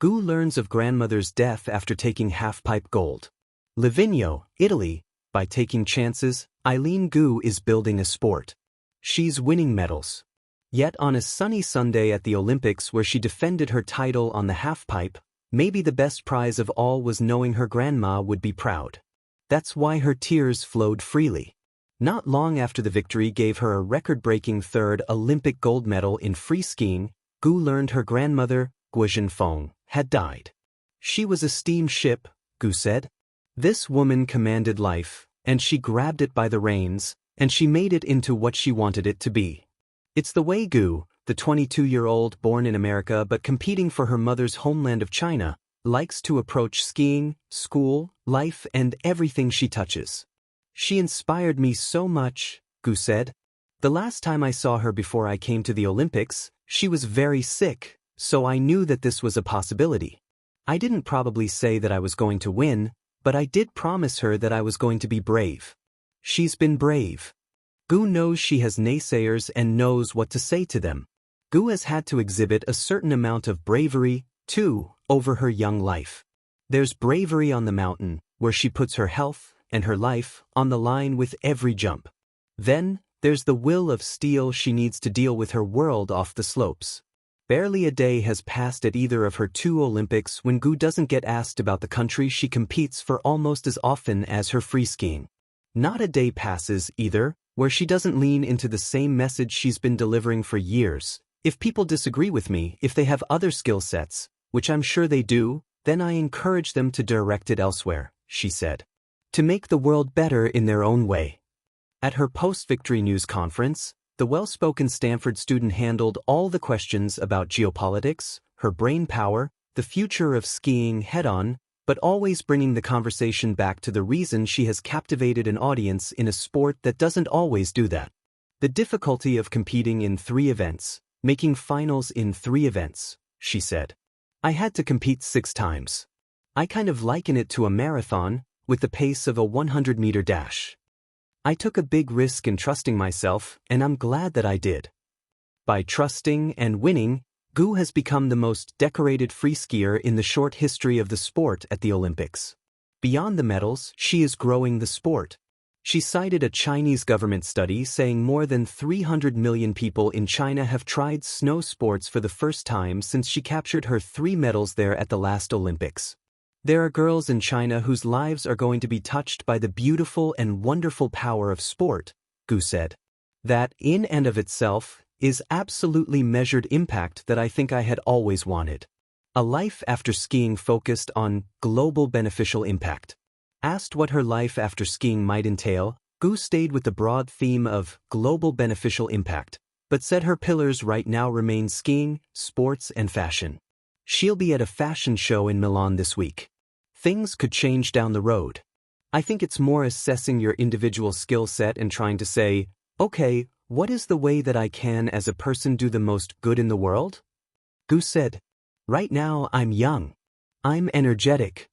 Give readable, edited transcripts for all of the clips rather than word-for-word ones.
Gu learns of grandmother's death after taking half-pipe gold. Livigno, Italy. By taking chances, Eileen Gu is building a sport. She's winning medals. Yet on a sunny Sunday at the Olympics where she defended her title on the half-pipe, maybe the best prize of all was knowing her grandma would be proud. That's why her tears flowed freely. Not long after the victory gave her a record-breaking third Olympic gold medal in free skiing, Gu learned her grandmother, Gu Zhenfeng, had died. She was a steamship, Gu said. This woman commanded life, and she grabbed it by the reins, and she made it into what she wanted it to be. It's the way Gu, the 22-year-old born in America but competing for her mother's homeland of China, likes to approach skiing, school, life and everything she touches. She inspired me so much, Gu said. The last time I saw her before I came to the Olympics, she was very sick, so I knew that this was a possibility. I didn't probably say that I was going to win, but I did promise her that I was going to be brave. She's been brave. Gu knows she has naysayers and knows what to say to them. Gu has had to exhibit a certain amount of bravery, too, over her young life. There's bravery on the mountain, where she puts her health and her life on the line with every jump. Then, there's the will of steel she needs to deal with her world off the slopes. Barely a day has passed at either of her two Olympics when Gu doesn't get asked about the country she competes for almost as often as her free skiing. Not a day passes, either, where she doesn't lean into the same message she's been delivering for years. If people disagree with me, if they have other skill sets, which I'm sure they do, then I encourage them to direct it elsewhere, she said. To make the world better in their own way. At her post-victory news conference, the well-spoken Stanford student handled all the questions about geopolitics, her brain power, the future of skiing head-on, but always bringing the conversation back to the reason she has captivated an audience in a sport that doesn't always do that. The difficulty of competing in 3 events, making finals in 3 events, she said. I had to compete 6 times. I kind of liken it to a marathon, with the pace of a 100-meter dash. I took a big risk in trusting myself, and I'm glad that I did. By trusting and winning, Gu has become the most decorated free skier in the short history of the sport at the Olympics. Beyond the medals, she is growing the sport. She cited a Chinese government study saying more than 300 million people in China have tried snow sports for the first time since she captured her 3 medals there at the last Olympics. There are girls in China whose lives are going to be touched by the beautiful and wonderful power of sport, Gu said. That, in and of itself, is absolutely measured impact that I think I had always wanted. A life after skiing focused on global beneficial impact. Asked what her life after skiing might entail, Gu stayed with the broad theme of global beneficial impact, but said her pillars right now remain skiing, sports and fashion. She'll be at a fashion show in Milan this week. Things could change down the road. I think it's more assessing your individual skill set and trying to say, okay, what is the way that I can as a person do the most good in the world? Gu said, right now I'm young. I'm energetic.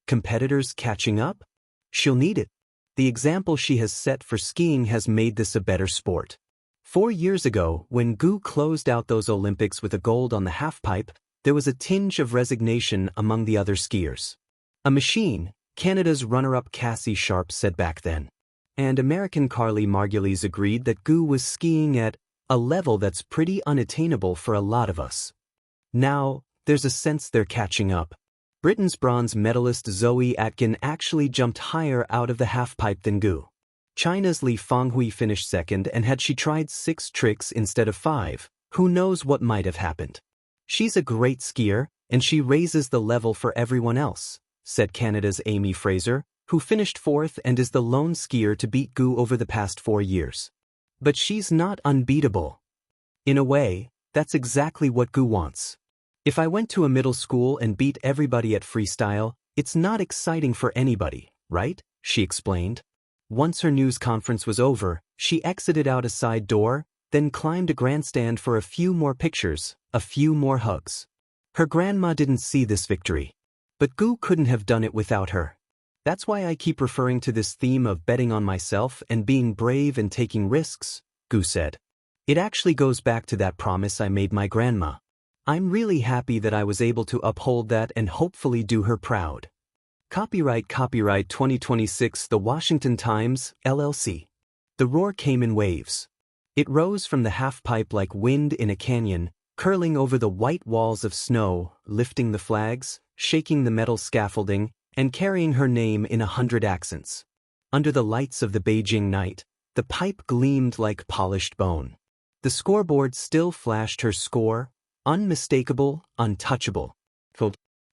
Competitors catching up? She'll need it. The example she has set for skiing has made this a better sport. 4 years ago, when Gu closed out those Olympics with a gold on the halfpipe, there was a tinge of resignation among the other skiers. A machine, Canada's runner-up Cassie Sharp said back then. And American Carly Margulies agreed that Gu was skiing at a level that's pretty unattainable for a lot of us. Now, there's a sense they're catching up. Britain's bronze medalist Zoe Atkin actually jumped higher out of the halfpipe than Gu. China's Li Fenghui finished second, and had she tried 6 tricks instead of 5, who knows what might have happened. She's a great skier, and she raises the level for everyone else, said Canada's Amy Fraser, who finished 4th and is the lone skier to beat Gu over the past 4 years. But she's not unbeatable. In a way, that's exactly what Gu wants. If I went to a middle school and beat everybody at freestyle, it's not exciting for anybody, right? She explained. Once her news conference was over, she exited out a side door, then climbed a grandstand for a few more pictures, a few more hugs. Her grandma didn't see this victory. But Gu couldn't have done it without her. That's why I keep referring to this theme of betting on myself and being brave and taking risks, Gu said. It actually goes back to that promise I made my grandma. I'm really happy that I was able to uphold that and hopefully do her proud. Copyright 2026 The Washington Times, LLC. The roar came in waves. It rose from the halfpipe like wind in a canyon, curling over the white walls of snow, lifting the flags, shaking the metal scaffolding, and carrying her name in 100 accents. Under the lights of the Beijing night, the pipe gleamed like polished bone. The scoreboard still flashed her score, unmistakable, untouchable.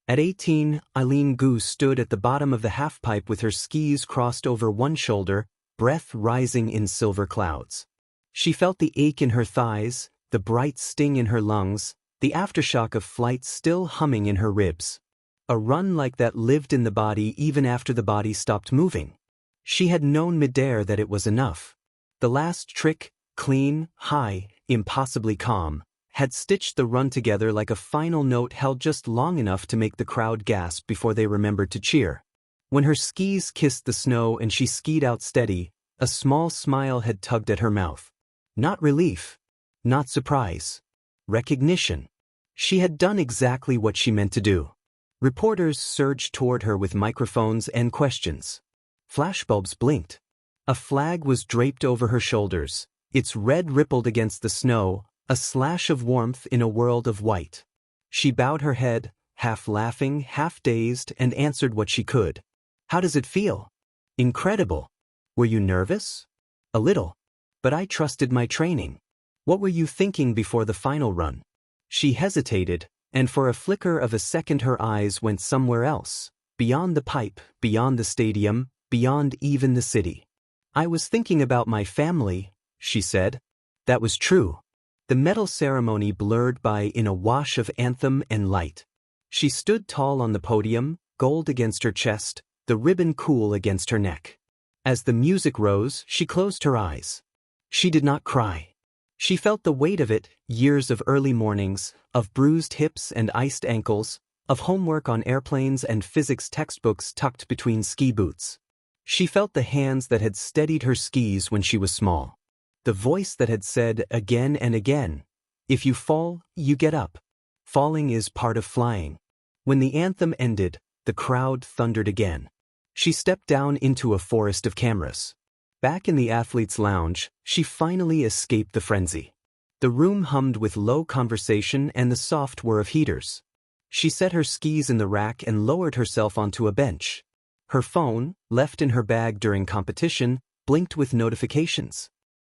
At 18, Eileen Gu stood at the bottom of the halfpipe with her skis crossed over one shoulder, breath rising in silver clouds. She felt the ache in her thighs, the bright sting in her lungs, the aftershock of flight still humming in her ribs. A run like that lived in the body even after the body stopped moving. She had known midair that it was enough. The last trick, clean, high, impossibly calm, had stitched the run together like a final note held just long enough to make the crowd gasp before they remembered to cheer. When her skis kissed the snow and she skied out steady, a small smile had tugged at her mouth. Not relief. Not surprise. Recognition. She had done exactly what she meant to do. Reporters surged toward her with microphones and questions. Flashbulbs blinked. A flag was draped over her shoulders. Its red rippled against the snow, a slash of warmth in a world of white. She bowed her head, half laughing, half dazed, and answered what she could. How does it feel? Incredible. Were you nervous? A little. But I trusted my training. What were you thinking before the final run? She hesitated, and for a flicker of a second her eyes went somewhere else, beyond the pipe, beyond the stadium, beyond even the city. I was thinking about my family, she said. That was true. The medal ceremony blurred by in a wash of anthem and light. She stood tall on the podium, gold against her chest, the ribbon cool against her neck. As the music rose, she closed her eyes. She did not cry. She felt the weight of it, years of early mornings, of bruised hips and iced ankles, of homework on airplanes and physics textbooks tucked between ski boots. She felt the hands that had steadied her skis when she was small. The voice that had said again and again, if you fall, you get up. Falling is part of flying. When the anthem ended, the crowd thundered again. She stepped down into a forest of cameras. Back in the athlete's lounge, she finally escaped the frenzy. The room hummed with low conversation and the soft whir of heaters. She set her skis in the rack and lowered herself onto a bench. Her phone, left in her bag during competition, blinked with notifications.